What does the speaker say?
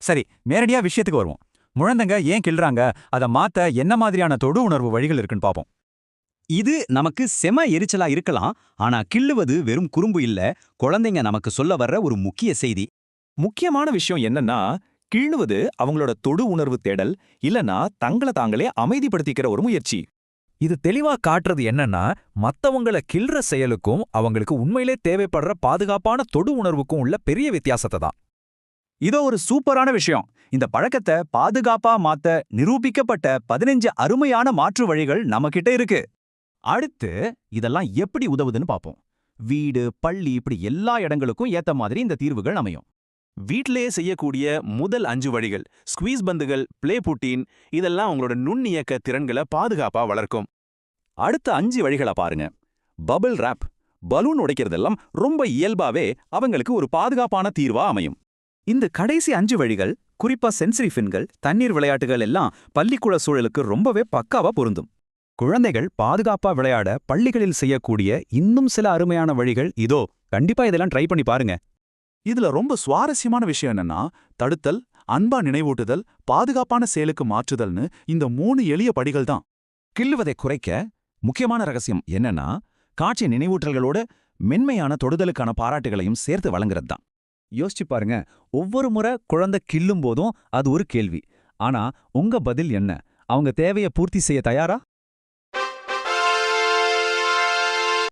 சரி, நேரடியா விஷயத்துக்கு வருவோம். முழந்தைங்க ஏன் கிள்றாங்க, அத மாத்த என்ன மாதிரியான தொடு உணர்வு வழிகள் இருக்குன்னு பாப்போம். இது நமக்கு செம எரிச்சலா இருக்கலாம், ஆனா கிள்ளுவது வெறும் குறும்பு இல்ல, குழந்தைங்க நமக்கு சொல்ல வர்ற ஒரு முக்கிய செய்தி. முக்கியமான விஷயம் என்னன்னா, கிள்ளுவது அவங்களோட தொடு உணர்வு தேடல், இல்லனா தங்கள தாங்களே அமைதிப்படுத்திக்கிற ஒரு முயற்சி. இது தெளிவா காட்டுறது என்னன்னா, மத்தவங்கள கிள்ற செயலுக்கும் அவங்களுக்கு உண்மையிலே தேவைப்படுற பாதுகாப்பான தொடு உணர்வுக்கும் உள்ள பெரிய வித்தியாசத்தை தான். இதோ ஒரு சூப்பரான விஷயம். இந்த பழக்கத்தை பாதுகாப்பா மாத்த நிரூபிக்கப்பட்ட 15 அருமையான மாற்று வழிகள் நம்மகிட்ட இருக்கு. அடுத்து இதெல்லாம் எப்படி உதவுதுன்னு பாப்போம். வீடு, பள்ளி இப்படி எல்லா இடங்களுக்கும் ஏத்த மாதிரி இந்த தீர்வுகள் அமையும். வீட்டிலேயே செய்யக்கூடிய முதல் 5 வழிகள், ஸ்குவீஸ் பந்துகள், பிளே புட்டீன், இதெல்லாம் உங்களோட நுண்ணியக்க திறன்களை பாதுகாப்பா வளர்க்கும். அடுத்த 5 வழிகளை பாருங்க. பபிள் ராப், பலூன் உடைக்கிறதெல்லாம் ரொம்ப இயல்பாவே அவங்களுக்கு ஒரு பாதுகாப்பான தீர்வா அமையும். இந்த கடைசி 5 வழிகள், குறிப்பா சென்சரி ஃபின்கள், தண்ணீர் விளையாட்டுகள் எல்லாம் பள்ளிக்கூட சூழலுக்கு ரொம்பவே பக்காவா பொருந்தும். குழந்தைகள் பாதுகாப்பா விளையாட பள்ளிகளில் செய்யக்கூடிய இன்னும் சில அருமையான வழிகள் இதோ. கண்டிப்பா இதெல்லாம் ட்ரை பண்ணி பாருங்க. இதுல ரொம்ப சுவாரஸ்யமான விஷயம் என்னன்னா, தடுத்தல், அன்பா நினைவூட்டுதல், பாதுகாப்பான செயலுக்கு மாற்றுதல்னு இந்த 3 எளிய படிகள் தான். கிள்ளுவதை குறைக்க முக்கியமான ரகசியம் என்னன்னா, காட்சி நினைவூட்டல்களோட மென்மையான தொடுதலுக்கான பாராட்டுகளையும் சேர்த்து வழங்குறது தான். யோசிச்சு பாருங்க, ஒவ்வொரு முறை குழந்தை கிள்ளும் போதும் அது ஒரு கேள்வி. ஆனா உங்க பதில் என்ன? அவங்க தேவையை பூர்த்தி செய்ய தயாரா?